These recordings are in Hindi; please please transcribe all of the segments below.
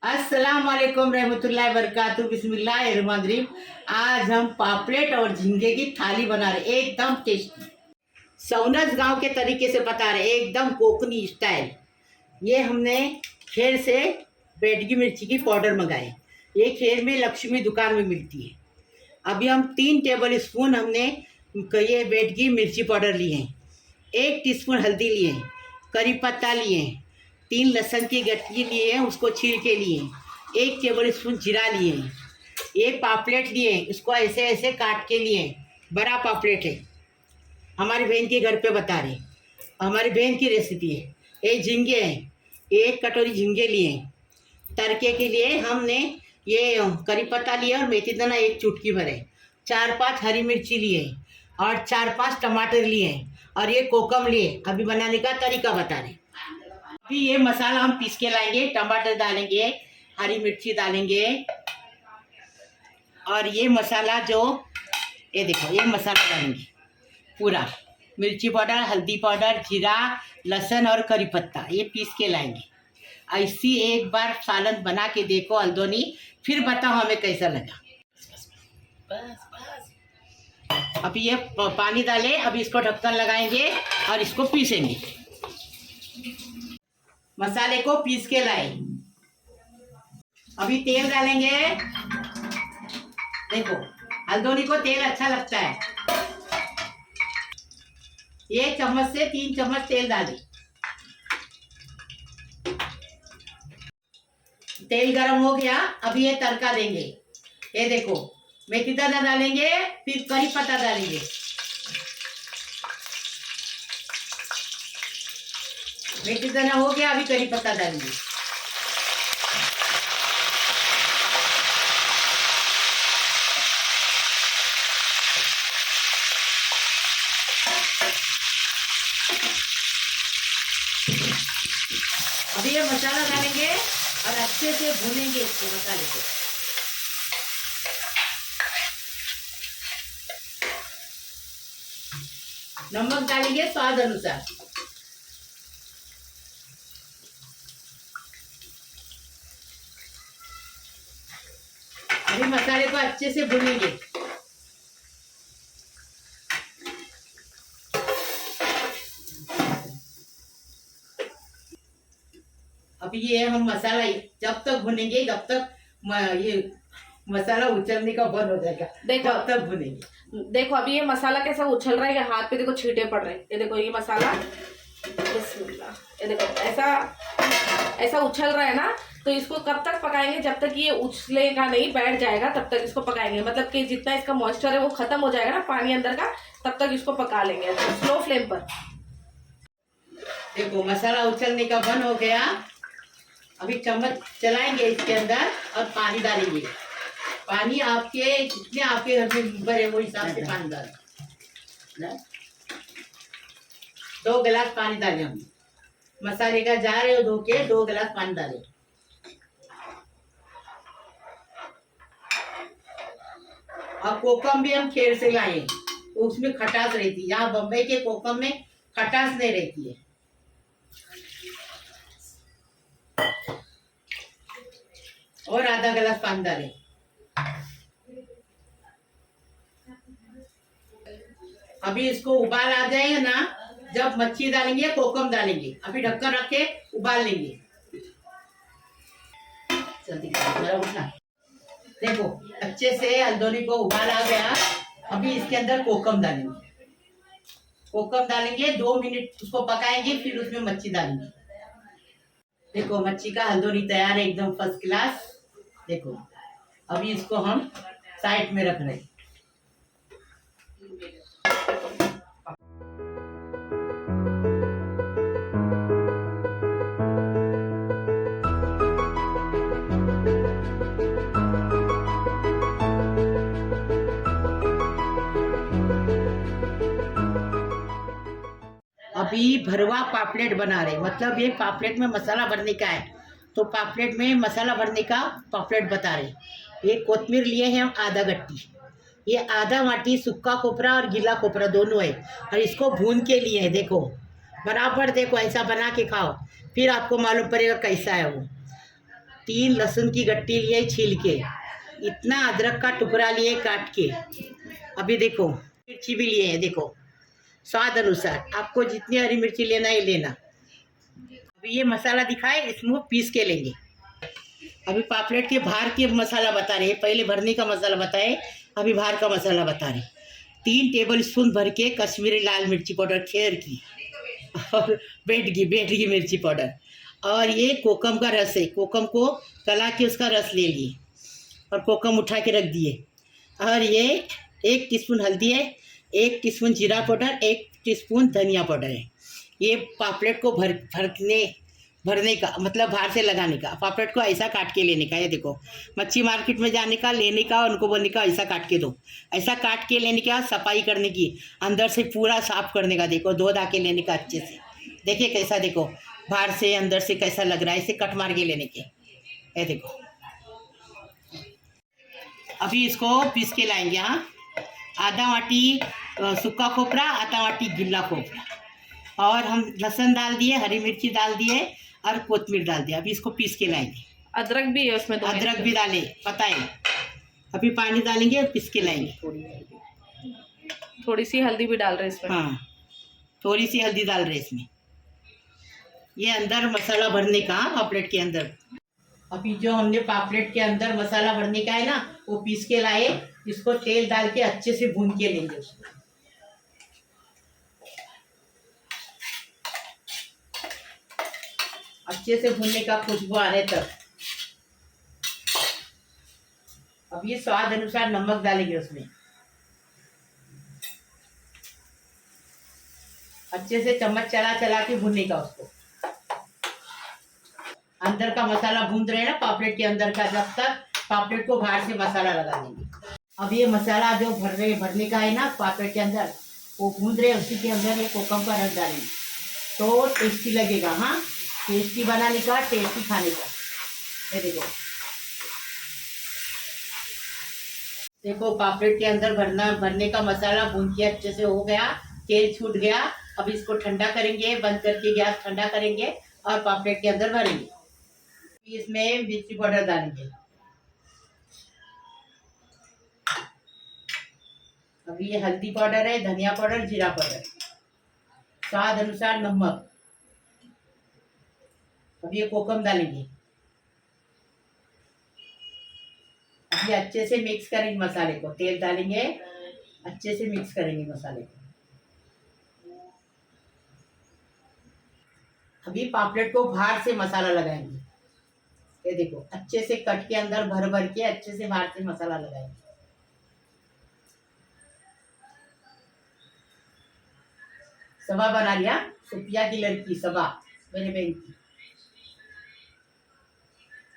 अस्सलाम वालेकुम रहमतुल्लाहि बरकातहू बिस्मिल्लाहिर्रहमानिर्रहीम। आज हम पापलेट और झींगे की थाली बना रहे, एकदम टेस्टी सौनज गांव के तरीके से बता रहे, एकदम कोकनी स्टाइल। ये हमने खेर से बेडगी मिर्ची की पाउडर मंगाए। ये खेर में लक्ष्मी दुकान में मिलती है। अभी हम 3 टेबल स्पून हमने ये बेडगी मिर्ची पाउडर लिए हैं। 1 टीस्पून हल्दी लिए हैं, करी पत्ता लिए हैं, 3 लहसुन की गट्ठी लिए हैं, उसको छील के लिए हैं, 1 टेबल स्पून जीरा लिए हैं। ये पापलेट लिए हैं, इसको ऐसे ऐसे काट के लिए हैं। बड़ा पापलेट है, हमारी बहन के घर पे बता रहे, हमारी बहन की रेसिपी है। ये झींगे हैं, 1 कटोरी झींगे लिए हैं। तड़के के लिए हमने ये करी पत्ता लिया और मेथी दाना 1 चुटकी भर है। 4-5 हरी मिर्ची लिए और 4-5 टमाटर लिए हैं और ये कोकम लिए। अभी बनाने का तरीका बता रहे। अभी ये मसाला हम पीस के लाएंगे। टमाटर डालेंगे, हरी मिर्ची डालेंगे और ये मसाला जो ये देखो, ये मसाला डालेंगे पूरा। मिर्ची पाउडर, हल्दी पाउडर, जीरा, लहसुन और करी पत्ता ये पीस के लाएंगे। ऐसी एक बार सालन बना के देखो अल्दोनी, फिर बताओ हमें कैसा लगा। अभी ये पानी डालें, अभी इसको ढक्कन लगाएंगे और इसको पीसेंगे। मसाले को पीस के लाए। अभी तेल डालेंगे। देखो हल्दोनी को तेल अच्छा लगता है। 1 चम्मच से 3 चम्मच तेल डालें। तेल गरम हो गया, अभी ये तड़का देंगे। ये देखो मेथी दाना डालेंगे, फिर करी पत्ता डालेंगे। मेथी दाना हो गया, अभी करी पत्ता डालेंगे। अभी ये मसाला डालेंगे और अच्छे से भूनेंगे इसको, मसाले को। नमक डालेंगे स्वाद अनुसार। अभी मसाले को अच्छे से भूनेंगे। अभी ये हम मसाला जब तक भुनेंगे जब तक ये मसाला उछलने का बंद हो जाएगा। देखो तब तक भुनेंगे। देखो अभी ये मसाला कैसा उछल रहा है, ये हाथ पे देखो छींटे पड़ रहे हैं। ये देखो ये मसाला, ये देखो ऐसा ऐसा उछल रहा है ना। तो इसको कब तक पकाएंगे? जब तक ये उछलेगा नहीं, बैठ जाएगा तब तक इसको पकाएंगे। मतलब कि जितना इसका मॉइस्चर है वो खत्म हो जाएगा ना पानी अंदर का, तब तक इसको पका लेंगे अच्छा स्लो फ्लेम पर। देखो मसाला उछलने का बंद हो गया। अभी चम्मच चलाएंगे इसके अंदर और पानी डालेंगे। पानी आपके जितने आपके घर में मेंबर है वो हिसाब से पानी डालें। 2 गिलास पानी डालें। हम मसाले का जार है धो के 2 गिलास पानी डालें। और कोकम भी हम खेर से लाए, तो उसमें खटास रहती है। यहाँ बम्बई के कोकम में खटास नहीं रहती है। और आधा गिलास पानी डालें। अभी इसको उबाल आ जाएगा ना, जब मच्छी डालेंगे कोकम डालेंगे। अभी ढक्कन रख के उबाल लेंगे। जल्दी जरा उठना। देखो अच्छे से हल्दोनी को उबाल आ गया। अभी इसके अंदर कोकम डालेंगे। कोकम डालेंगे, 2 मिनट उसको पकाएंगे, फिर उसमें मच्छी डालेंगे। देखो मच्छी का हल्दोनी तैयार है, एकदम फर्स्ट क्लास। देखो अभी इसको हम साइड में रख रहे हैं। अभी भरवा पापलेट बना रहे, मतलब ये पापलेट में मसाला भरने का है। तो पापलेट में मसाला भरने का पापलेट बता रहे। ये कोतमीर लिए हैं हम आधा गट्टी, ये आधा वाटी सूखा कोपरा और गीला कोपरा दोनों है, और इसको भून के लिए है। देखो बराबर, देखो ऐसा बना के खाओ, फिर आपको मालूम पड़ेगा कैसा है वो। 3 लहसुन की गट्टी लिए छील के, इतना अदरक का टुकड़ा लिए काट के। अभी देखो मिर्ची भी लिए हैं, देखो स्वाद अनुसार आपको जितनी हरी मिर्ची लेना है लेना। अभी ये मसाला दिखाए, इसमें पीस के लेंगे। अभी पापलेट के बाहर के मसाला बता रहे, पहले भरने का मसाला बताए, अभी बाहर का मसाला बता रहे। 3 टेबल स्पून भर के कश्मीरी लाल मिर्ची पाउडर खेर की और बेटगी मिर्ची पाउडर। और ये कोकम का रस है, कोकम को गला के उसका रस ले लिए और कोकम उठा के रख दिए। और ये 1 टीस्पून हल्दी है, 1 टीस्पून जीरा पाउडर, 1 टीस्पून धनिया पाउडर है। ये पापलेट को भरने का मतलब बाहर से लगाने का। पापलेट को ऐसा काट के लेने का। ये देखो मच्छी मार्केट में जाने का, लेने का, उनको बोलने का ऐसा काट के दो। ऐसा काट के लेने का, सफाई करने की, अंदर से पूरा साफ करने का। देखो धो धा के लेने का अच्छे से। देखिए कैसा, देखो बाहर से अंदर से कैसा लग रहा है, ऐसे कट मार के लेने के। ये देखो अभी इसको पीस के लाएंगे। हाँ, आधा वाटी सूखा खोपरा, आधा वाटी गिल्ला खोपरा, और हम लहसुन डाल दिए, हरी मिर्ची डाल दिए और कोतमीर डाल दिया। अभी इसको पीस के लाएंगे। अदरक भी है उसमें, तो अदरक भी डाले, पता है। अभी पानी डालेंगे और पीस के लाएंगे। थोड़ी सी हल्दी भी डाल रहे हैं इसमें। हाँ, थोड़ी सी हल्दी डाल रहे इसमें। ये अंदर मसाला भरने का पापलेट के अंदर। अभी जो हमने पापलेट के अंदर मसाला भरने का है ना, वो पीस के लाए। इसको तेल डाल के अच्छे से भून के लेंगे उसको। अच्छे से भूनने का, खुशबू आने तक। अब ये स्वाद अनुसार नमक डालेंगे उसमें। अच्छे से चम्मच चला चला के भूनने का उसको। अंदर का मसाला भून रहे हैं ना पापलेट के अंदर का, जब तक पापलेट को बाहर से मसाला लगा देंगे। अब ये मसाला जो भरने का है ना पापलेट के अंदर, वो भून रहे, उसी के अंदर ये कोकम का रस डालेंगे तो टेस्टी लगेगा। हाँ, टेस्टी बनाने का, टेस्टी खाने का। ये देखो, देखो पापलेट के अंदर भरने का मसाला भून के अच्छे से हो गया, तेल छूट गया। अब इसको ठंडा करेंगे, बंद करके गैस ठंडा करेंगे और पापलेट के अंदर भरेंगे। इसमें मिर्ची पाउडर डालेंगे। अभी ये हल्दी पाउडर है, धनिया पाउडर, जीरा पाउडर, स्वाद अनुसार नमक। अब ये कोकम डालेंगे। अभी अच्छे से मिक्स करेंगे मसाले को, तेल डालेंगे, अच्छे से मिक्स करेंगे मसाले को। अभी पापलेट को बाहर से मसाला लगाएंगे। ये देखो अच्छे से कट के अंदर भर भर के अच्छे से बाहर से मसाला लगाएंगे। सबा बना लिया, सुपिया की लड़की सबा, मेरे बहन की,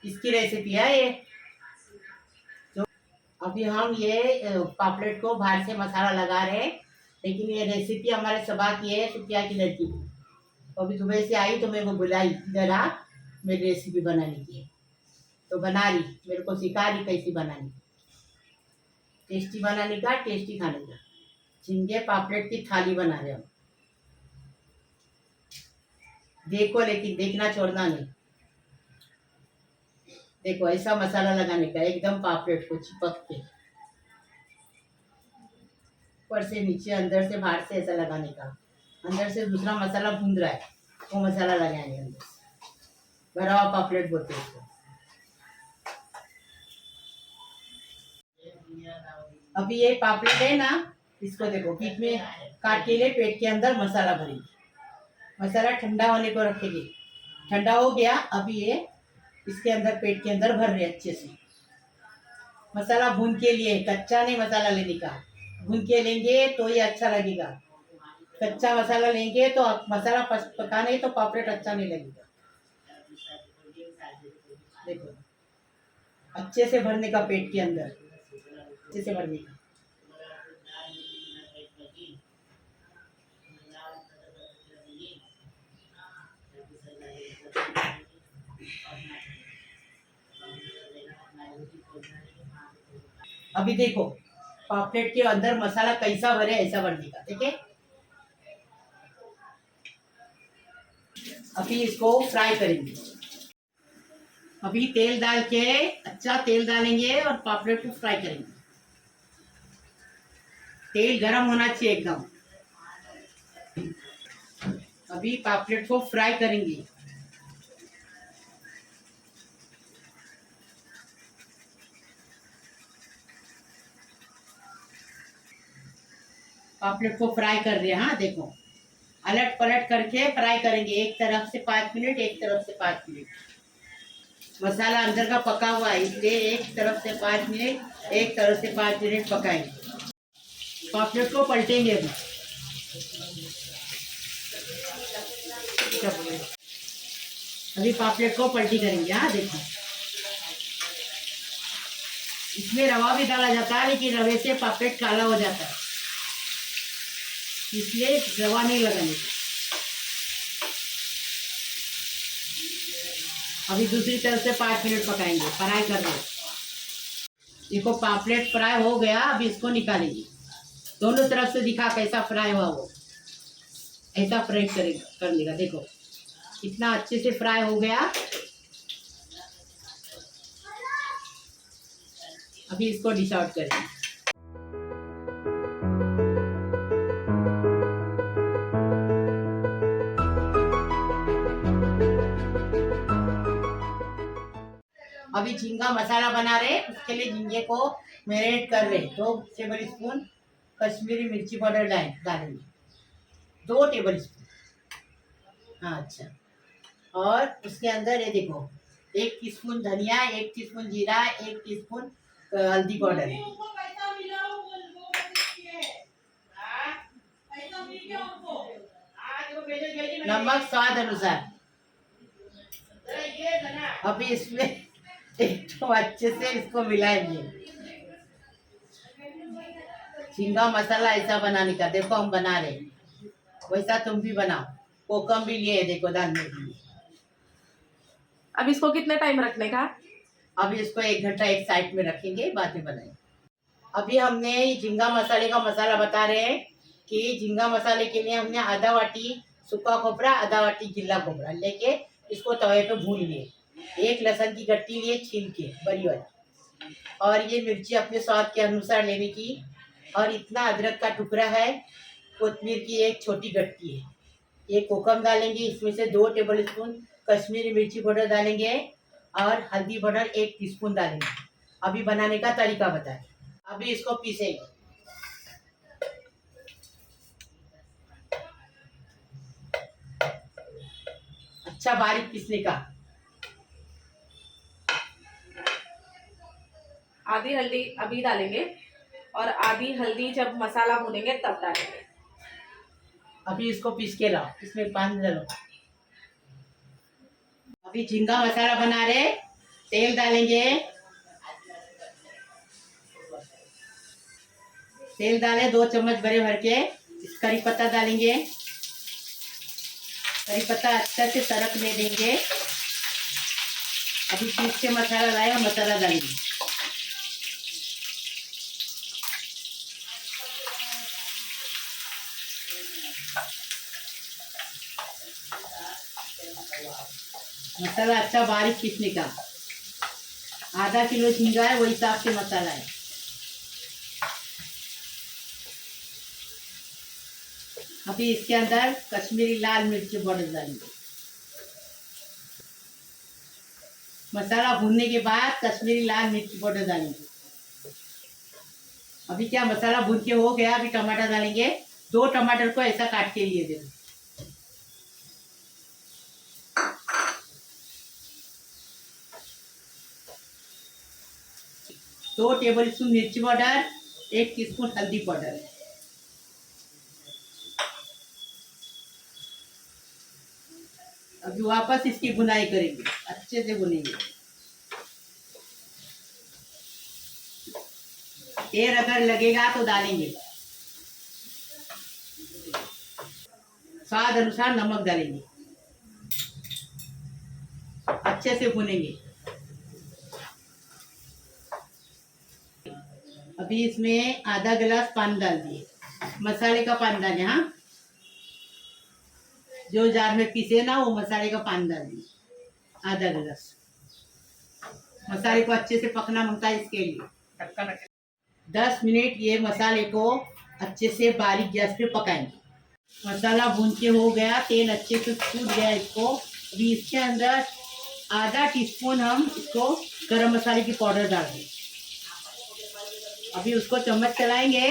इसकी रेसिपी है ये। तो अभी हम ये पापलेट को बाहर से मसाला लगा रहे हैं, लेकिन ये रेसिपी हमारे सबा की है, सुपिया की लड़की की। तो अभी सुबह से आई तो मेरे को बुलाई, इधर आ, मेरी रेसिपी बनाने की है। तो बना रही, मेरे को सिखा रही कैसी बनानी, टेस्टी बनाने का, टेस्टी खाने का। झींगे पापलेट की थाली बना रहे हम। देखो, लेकिन देखना छोड़ना नहीं। देखो ऐसा मसाला लगाने का, एकदम पापलेट को चिपक के, ऊपर से नीचे, अंदर से बाहर से, ऐसा लगाने का। अंदर से दूसरा मसाला भून रहा है, वो मसाला लगाएंगे अंदर से। भरा हुआ पापलेट बोलते हैं इसको। अभी ये पापलेट है ना, इसको देखो बीच में काट के लिए पेट के अंदर मसाला भरेंगे। मसाला ठंडा होने को रखेंगे। ठंडा हो गया, अभी ये इसके अंदर पेट के अंदर भर रहे अच्छे से। मसाला भून के लिए, कच्चा नहीं मसाला लेने का, भून के लेंगे तो ये अच्छा लगेगा। कच्चा मसाला लेंगे तो मसाला पका नहीं तो पापलेट अच्छा नहीं लगेगा। देखो अच्छे से भरने का पेट के अंदर, अच्छे से भरने का। अभी देखो पापलेट के अंदर मसाला कैसा भरे, ऐसा भरने का। ठीक है, अभी इसको फ्राई करेंगे। अभी तेल डाल के अच्छा तेल डालेंगे और पापलेट को फ्राई करेंगे। तेल गरम होना चाहिए एकदम। अभी पापलेट को फ्राई करेंगे। पापलेट को फ्राई कर रहे हैं। हाँ देखो, अलट पलट करके फ्राई करेंगे। एक तरफ से 5 मिनट, एक तरफ से 5 मिनट। मसाला अंदर का पका हुआ है, इसलिए एक तरफ से 5 मिनट, एक तरफ से 5 मिनट पकाएंगे। पापलेट को पलटेंगे अभी। अभी पापलेट को पलटी करेंगे। हाँ देखो, इसमें रवा भी डाला जाता है, लेकिन रवे से पापलेट काला हो जाता है, इसलिए रवा नहीं लगाने का। अभी दूसरी तरफ से 5 मिनट पकाएंगे, फ्राई कर रहे। देखो पापलेट फ्राई हो गया, अभी इसको निकालेंगे। दोनों तरफ से दिखा कैसा फ्राई हुआ, वो ऐसा फ्राई कर लेगा। देखो कितना अच्छे से फ्राई हो गया। अभी इसको डिश आउट करेंगे। अभी झींगा मसाला बना रहे, उसके लिए झींगे को मैरिनेट कर रहे। 2 टेबल स्पून कश्मीरी मिर्ची पाउडर डालेंगे, 2 टेबल स्पून। हाँ अच्छा, और उसके अंदर ये देखो 1 टीस्पून धनिया, 1 टीस्पून जीरा, 1 टीस्पून हल्दी पाउडर है। नमक स्वाद अनुसार। अभी इसमें एकदम अच्छे से इसको मिलाएंगे। झींगा मसाला ऐसा बनाने का, देखो हम बना रहे, वैसा तुम भी बनाओ। कोकम भी लिए देखो डालने के लिए। अब इसको कितने टाइम रखने का? अभी इसको 1 घंटा एक साइड में रखेंगे, बाद में बनाएंगे। अभी हमने झींगा मसाले का मसाला बता रहे हैं कि झींगा मसाले के लिए हमने आधा वाटी सूखा खोपरा, आधा वाटी गिल्ला खोपरा लेके इसको तवे पे भून लिए। 1 लहसुन की गट्टी लिए छील के बड़ी वाली, और ये मिर्ची अपने स्वाद के अनुसार लेने की, और इतना अदरक का टुकड़ा है, कोतमीर की 1 छोटी गट्टी है। ये कोकम डालेंगे, इसमें से 2 टेबल स्पून कश्मीरी मिर्ची पाउडर डालेंगे, और हल्दी पाउडर 1 टीस्पून डालेंगे। अभी बनाने का तरीका बताएं। अभी इसको पीसेंगे। अच्छा बारीक पीसने का। आधी हल्दी अभी डालेंगे और आधी हल्दी जब मसाला भूनेंगे तब डालेंगे। अभी इसको पीस के लाओ, इसमें पानी डालो। अभी झींगा मसाला बना रहे, तेल डालेंगे। तेल डाले 2 चम्मच बड़े भर के। करी पत्ता डालेंगे, करी पत्ता अच्छे से तड़कने देंगे। अभी पीस के मसाला लाए और मसाला डालेंगे। मसाला अच्छा बारीक पीसने का। आधा किलो झींगा है, वही हिसाब से मसाला है। अभी इसके अंदर कश्मीरी लाल मिर्ची पाउडर डालेंगे। मसाला भूनने के बाद कश्मीरी लाल मिर्ची पाउडर डालेंगे। अभी क्या मसाला भून के हो गया, अभी टमाटर डालेंगे। 2 टमाटर को ऐसा काट के लिए देना। 2 टेबल स्पून मिर्ची पाउडर, 1 टीस्पून हल्दी पाउडर। अभी वापस इसकी बुनाई करेंगे, अच्छे से बुनेंगे। तेल अगर लगेगा तो डालेंगे। स्वाद अनुसार नमक डालेंगे। अच्छे से भुनेंगे। अभी इसमें आधा गिलास पानी डाल दिए, मसाले का पानी डालें। हाँ, जो जार में पीसे ना वो मसाले का पानी डाल दिए, आधा गिलास। मसाले को अच्छे से पकना मांगता है, इसके लिए 10 मिनट ये मसाले को अच्छे से बारीक गैस पे पकाएंगे। मसाला भून के हो गया, तेल अच्छे से छूट गया इसको। अभी इसके अंदर आधा टीस्पून हम इसको गरम मसाले की पाउडर डाल देंगे। अभी उसको चम्मच चलाएंगे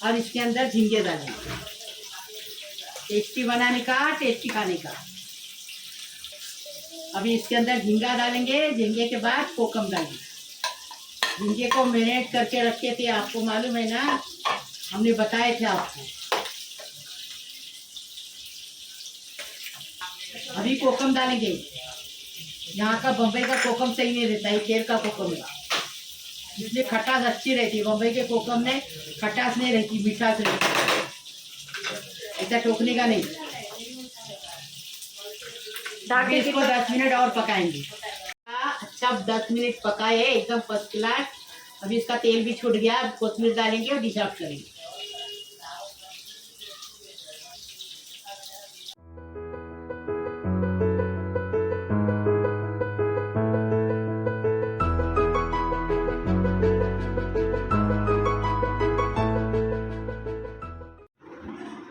और इसके अंदर झींगे डालेंगे। टेस्टी बनाने का, टेस्टी खाने का। अभी इसके अंदर झींगा डालेंगे, झींगे के बाद कोकम डालेंगे। झींगे को मैरिनेट करके रखे थे, आपको मालूम है ना, हमने बताए थे आपको। अभी कोकम डालेंगे। यहाँ का बम्बई का कोकम सही नहीं रहता है, केर का कोकम है, इसलिए खटास अच्छी रहती है। बम्बई के कोकम में खटास नहीं रहती, मिठास रहती, ऐसा टोकने का नहीं। अभी इसको 10 मिनट और पकाएंगे। अच्छा 10 मिनट पकाए, एकदम फर्स्ट क्लास। अभी इसका तेल भी छूट गया, कोथिंबीर डालेंगे और डिश आउट करेंगे।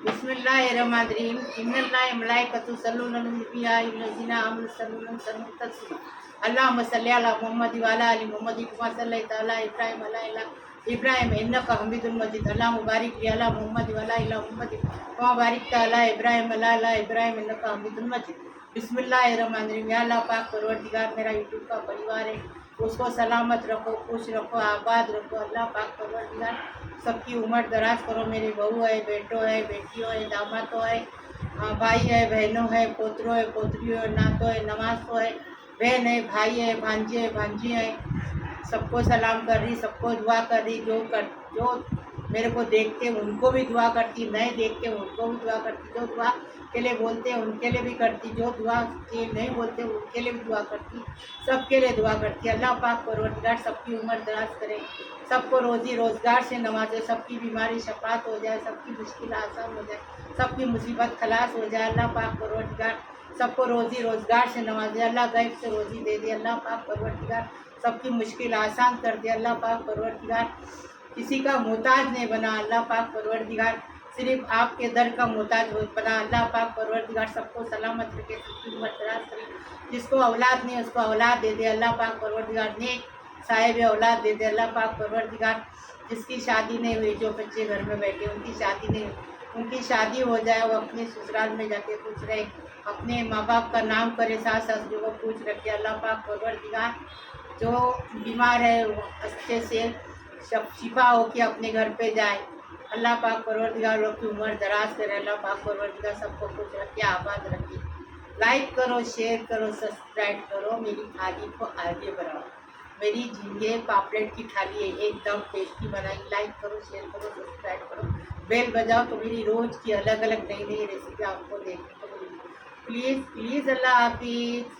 बिस्मिल्लाहिर्रहमानिर्रहीम। इन्नल्लाह मलाइकतु यसल्लूना अलन नबी या अय्युहल्लज़ीना आमनु सल्लु अलैहि तस्लीमा। अल्लाहुम्मा सल्लि अला मुहम्मद व अला आलि मुहम्मद कमा सल्लैता अला इब्राहीम व अला इब्राहीम इन्नका हमीदुल मजीद। अल्लाहुम्मा बारिक अला मुहम्मद व अला मुहम्मद कमा बारकता अला इब्राहीम व अला इब्राहीम इन्नका हमीदुल मजीद। बिस्मिल्लाहिर्रहमानिर्रहीम। या अल्लाह पाक परवरदिगार, मेरा यूट्यूब का परिवार है, उसको सलामत रखो, खुश रखो, आबाद रखो। अल्लाह पाक परवरदिगार सबकी उम्र दराज करो। मेरे बहू है, बेटो है, बेटियों है, दामादों है, भाई है, बहनों है, पोतरों है, पोतरियों है, नातों है, नवासों है, बहन है, भाई है, भांजे है, भांजी है। सबको सलाम कर रही, सबको दुआ कर रही। जो मेरे को देखते उनको भी दुआ करती, नहीं देखते उनको भी दुआ करती। जो दुआ के लिए बोलते हैं उनके लिए भी करती, जो दुआ के नहीं बोलते उनके लिए भी दुआ करती, सबके लिए दुआ करती। अल्लाह पाक परवरदिगार सबकी उम्र दराज करे, सबको रोजी रोज़गार से नवाजे, सबकी बीमारी शफात हो जाए, सबकी मुश्किल आसान हो जाए, सबकी मुसीबत खलास हो जाए। अल्लाह पाक परवरदिगार सबको रोजी रोज़गार से नवाजे, अल्लाह गैब से रोजी दे दे। अल्लाह पाक परवरदिगार सबकी मुश्किल आसान कर दे। अल्लाह पाक परवरदिगार किसी का मोहताज नहीं बना। अल्लाह पाक परवरदिगार सिर्फ आपके दर का मोहताज बना। अल्लाह पाक परवरदिगार सबको सलामत रखे, सबकी उम्र दराज करे। जिसको औलाद नहीं उसको औलाद दे दे। अल्लाह पाक परवरदिगार नेक साहिब औलाद दे दे। अल्लाह पाक परवरदिगार जिसकी शादी नहीं हुई, जो बच्चे घर में बैठे उनकी शादी नहीं हुई, उनकी शादी हो जाए, वो अपने ससुराल में जाके खुश रहे, अपने माँ बाप का नाम करे, सास ससुर को खुश रखे। अल्लाह पाक परवरदिगार जो बीमार है वो अच्छे से सब शिफा हो के अपने घर पे जाए। अल्लाह पाक परवरदिगार लोग की उम्र दराज करे। अल्लाह पाक परवरदिगार सबको खुश रखे, आबाद रखे। लाइक करो, शेयर करो, सब्सक्राइब करो, मेरी थाली को आगे बढ़ाओ। मेरी झींगे पापलेट की थाली है, एकदम टेस्टी बनाई। लाइक करो, शेयर करो, सब्सक्राइब करो, बेल बजाओ तो मेरी रोज़ की अलग अलग नई नई रेसिपी आपको देखने को मिलेगी। प्लीज़ प्लीज़, अल्लाह हाफिज़।